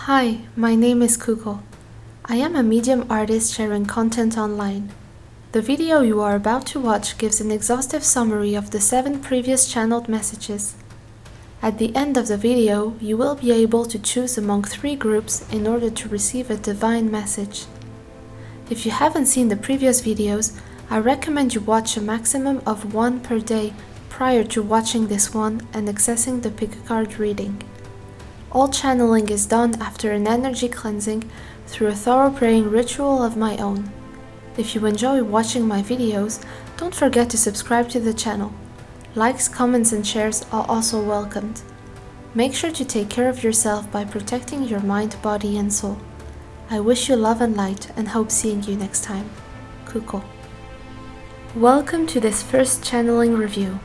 Hi, my name is Kuko. I am a medium artist sharing content online. The video you are about to watch gives an exhaustive summary of the 7 previous channeled messages. At the end of the video, you will be able to choose among 3 groups in order to receive a divine message. If you haven't seen the previous videos, I recommend you watch a maximum of 1 per day prior to watching this one and accessing the pick a card reading. All channeling is done after an energy cleansing through a thorough praying ritual of my own. If you enjoy watching my videos, don't forget to subscribe to the channel. Likes, comments and shares are also welcomed. Make sure to take care of yourself by protecting your mind, body and soul. I wish you love and light and hope seeing you next time. Kuko. Welcome to this first channeling review.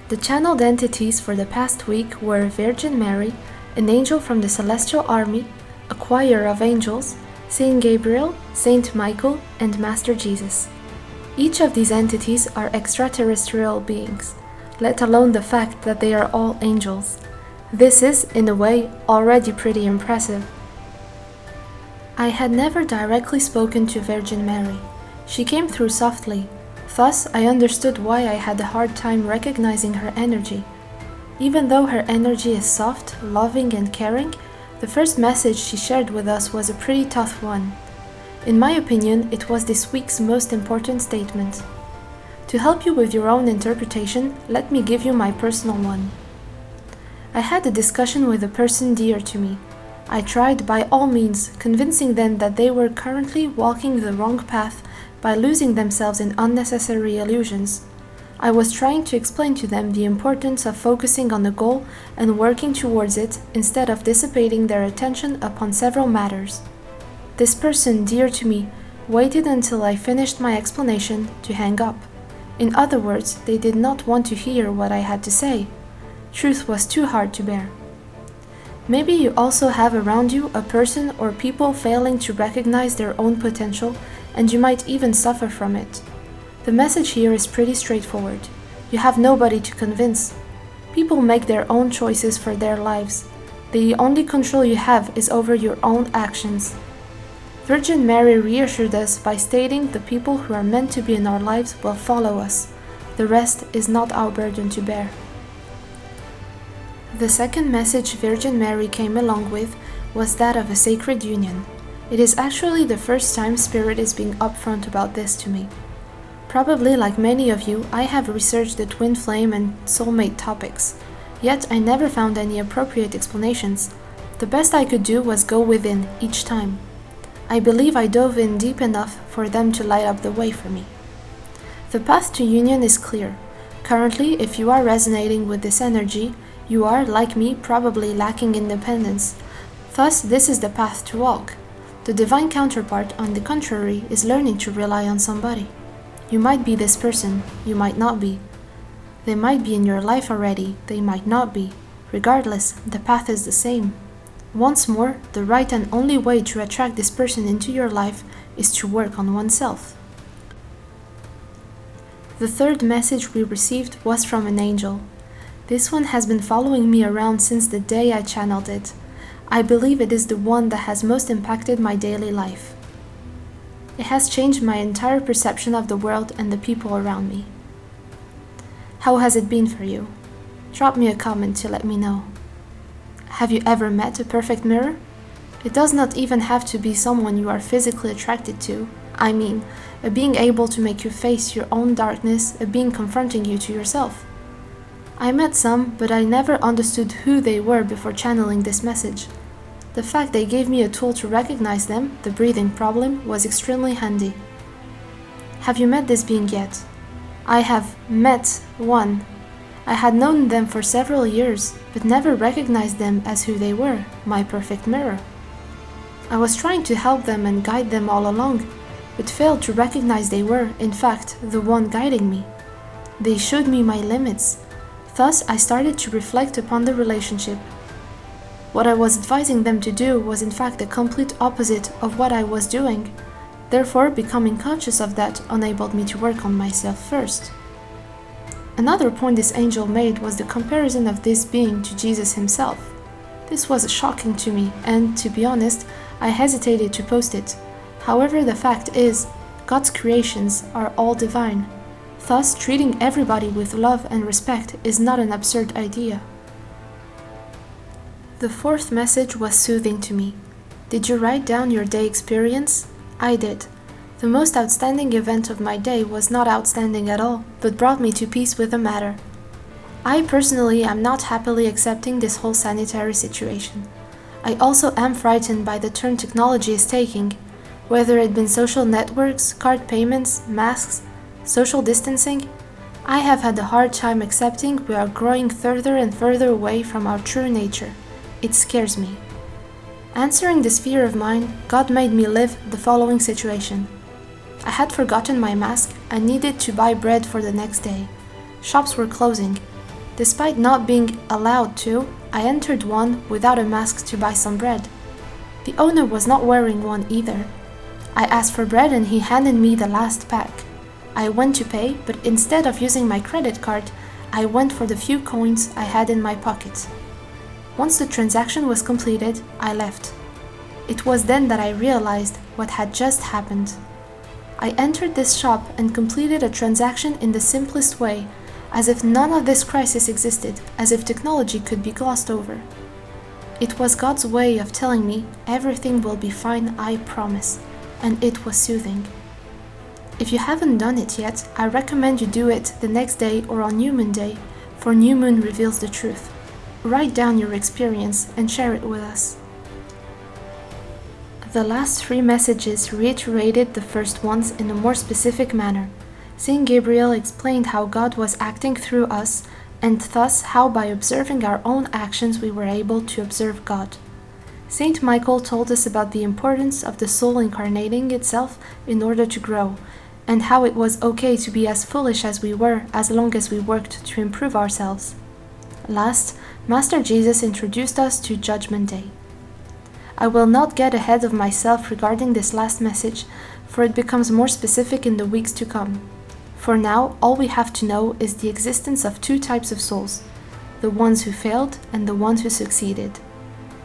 The channeled entities for the past week were Virgin Mary, an angel from the celestial army, a choir of angels, Saint Gabriel, Saint Michael, and Master Jesus. Each of these entities are extraterrestrial beings, let alone the fact that they are all angels. This is, in a way, already pretty impressive. I had never directly spoken to Virgin Mary. She came through softly, thus I understood why I had a hard time recognizing her energy. Even though her energy is soft, loving and caring, the first message she shared with us was a pretty tough one. In my opinion, it was this week's most important statement. To help you with your own interpretation, let me give you my personal one. I had a discussion with a person dear to me. I tried by all means convincing them that they were currently walking the wrong path by losing themselves in unnecessary illusions. I was trying to explain to them the importance of focusing on the goal and working towards it instead of dissipating their attention upon several matters. This person, dear to me, waited until I finished my explanation to hang up. In other words, they did not want to hear what I had to say. Truth was too hard to bear. Maybe you also have around you a person or people failing to recognize their own potential, and you might even suffer from it. The message here is pretty straightforward. You have nobody to convince. People make their own choices for their lives. The only control you have is over your own actions. Virgin Mary reassured us by stating the people who are meant to be in our lives will follow us. The rest is not our burden to bear. The second message Virgin Mary came along with was that of a sacred union. It is actually the first time Spirit is being upfront about this to me. Probably like many of you, I have researched the twin flame and soulmate topics, yet I never found any appropriate explanations. The best I could do was go within each time. I believe I dove in deep enough for them to light up the way for me. The path to union is clear. Currently, if you are resonating with this energy, you are, like me, probably lacking independence. Thus, this is the path to walk. The divine counterpart, on the contrary, is learning to rely on somebody. You might be this person, you might not be. They might be in your life already, they might not be. Regardless, the path is the same. Once more, the right and only way to attract this person into your life is to work on oneself. The third message we received was from an angel. This one has been following me around since the day I channeled it. I believe it is the one that has most impacted my daily life. It has changed my entire perception of the world and the people around me. How has it been for you? Drop me a comment to let me know. Have you ever met a perfect mirror? It does not even have to be someone you are physically attracted to. I mean, a being able to make you face your own darkness, a being confronting you to yourself. I met some, but I never understood who they were before channeling this message. The fact they gave me a tool to recognize them, the breathing problem, was extremely handy. Have you met this being yet? I have met one. I had known them for several years, but never recognized them as who they were, my perfect mirror. I was trying to help them and guide them all along, but failed to recognize they were, in fact, the one guiding me. They showed me my limits. Thus, I started to reflect upon the relationship. What I was advising them to do was in fact the complete opposite of what I was doing. Therefore, becoming conscious of that enabled me to work on myself first. Another point this angel made was the comparison of this being to Jesus himself. This was shocking to me, and to be honest, I hesitated to post it. However, the fact is, God's creations are all divine. Thus, treating everybody with love and respect is not an absurd idea. The fourth message was soothing to me. Did you write down your day experience? I did. The most outstanding event of my day was not outstanding at all, but brought me to peace with the matter. I personally am not happily accepting this whole sanitary situation. I also am frightened by the turn technology is taking, whether it be social networks, card payments, masks, social distancing. I have had a hard time accepting we are growing further and further away from our true nature. It scares me. Answering this fear of mine, God made me live the following situation. I had forgotten my mask and needed to buy bread for the next day. Shops were closing. Despite not being allowed to, I entered one without a mask to buy some bread. The owner was not wearing one either. I asked for bread and he handed me the last pack. I went to pay, but instead of using my credit card, I went for the few coins I had in my pocket. Once the transaction was completed, I left. It was then that I realized what had just happened. I entered this shop and completed a transaction in the simplest way, as if none of this crisis existed, as if technology could be glossed over. It was God's way of telling me everything will be fine, I promise, and it was soothing. If you haven't done it yet, I recommend you do it the next day or on New Moon Day, for New Moon reveals the truth. Write down your experience and share it with us. The last three messages reiterated the first ones in a more specific manner. Saint Gabriel explained how God was acting through us, and thus how by observing our own actions we were able to observe God. Saint Michael told us about the importance of the soul incarnating itself in order to grow, and how it was okay to be as foolish as we were as long as we worked to improve ourselves. Last, Master Jesus introduced us to Judgment Day. I will not get ahead of myself regarding this last message, for it becomes more specific in the weeks to come. For now, all we have to know is the existence of two types of souls, the ones who failed and the ones who succeeded.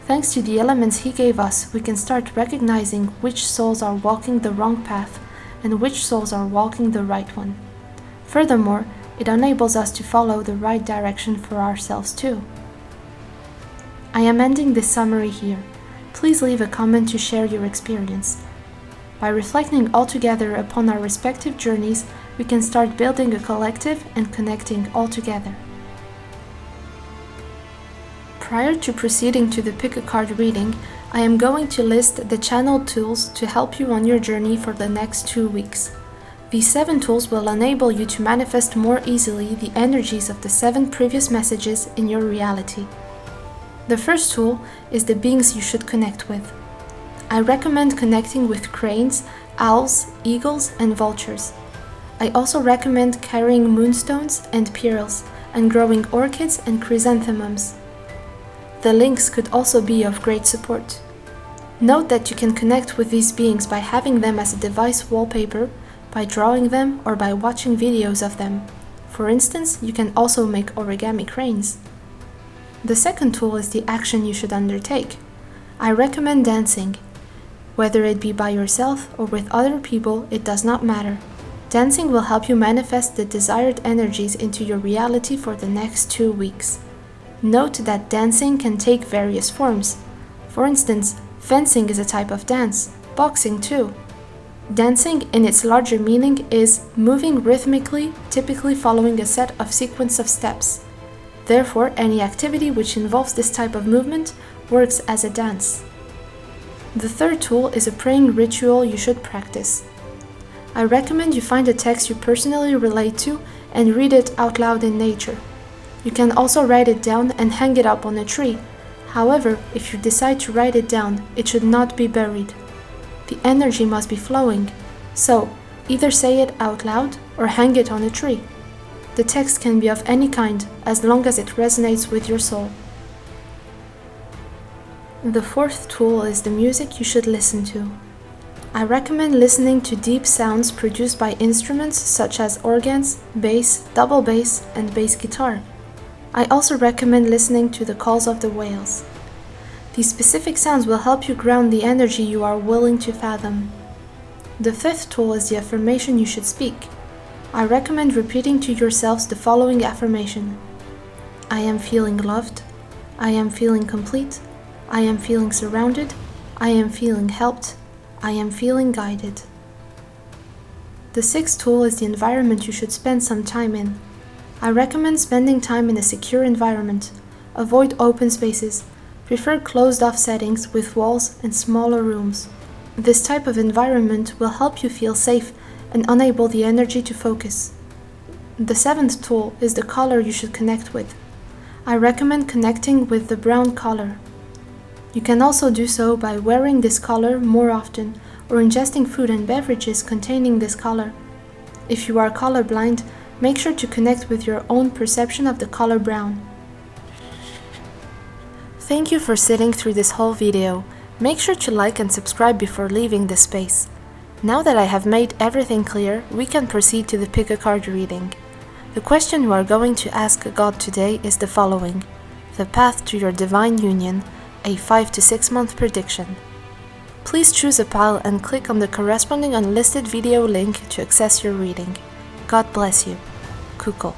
Thanks to the elements he gave us, we can start recognizing which souls are walking the wrong path and which souls are walking the right one. Furthermore, it enables us to follow the right direction for ourselves too. I am ending this summary here. Please leave a comment to share your experience. By reflecting all together upon our respective journeys, we can start building a collective and connecting all together. Prior to proceeding to the pick a card reading, I am going to list the channeled tools to help you on your journey for the next 2 weeks. These 7 tools will enable you to manifest more easily the energies of the 7 previous messages in your reality. The first tool is the beings you should connect with. I recommend connecting with cranes, owls, eagles, and vultures. I also recommend carrying moonstones and pearls, and growing orchids and chrysanthemums. The links could also be of great support. Note that you can connect with these beings by having them as a device wallpaper, by drawing them, or by watching videos of them. For instance, you can also make origami cranes. The second tool is the action you should undertake. I recommend dancing. Whether it be by yourself or with other people, it does not matter. Dancing will help you manifest the desired energies into your reality for the next 2 weeks. Note that dancing can take various forms. For instance, fencing is a type of dance, boxing too. Dancing in its larger meaning is moving rhythmically, typically following a set of sequence of steps. Therefore, any activity which involves this type of movement works as a dance. The third tool is a praying ritual you should practice. I recommend you find a text you personally relate to and read it out loud in nature. You can also write it down and hang it up on a tree. However, if you decide to write it down, it should not be buried. The energy must be flowing, so either say it out loud or hang it on a tree. The text can be of any kind, as long as it resonates with your soul. The fourth tool is the music you should listen to. I recommend listening to deep sounds produced by instruments such as organs, bass, double bass, and bass guitar. I also recommend listening to the calls of the whales. These specific sounds will help you ground the energy you are willing to fathom. The fifth tool is the affirmation you should speak. I recommend repeating to yourselves the following affirmation. I am feeling loved. I am feeling complete. I am feeling surrounded. I am feeling helped. I am feeling guided. The sixth tool is the environment you should spend some time in. I recommend spending time in a secure environment. Avoid open spaces. Prefer closed-off settings with walls and smaller rooms. This type of environment will help you feel safe and enable the energy to focus. The seventh tool is the color you should connect with. I recommend connecting with the brown color. You can also do so by wearing this color more often or ingesting food and beverages containing this color. If you are colorblind, make sure to connect with your own perception of the color brown. Thank you for sitting through this whole video. Make sure to like and subscribe before leaving this space. Now that I have made everything clear, we can proceed to the pick a card reading. The question you are going to ask God today is the following: the path to your divine union, a 5 to 6 month prediction. Please choose a pile and click on the corresponding unlisted video link to access your reading. God bless you. Kuko.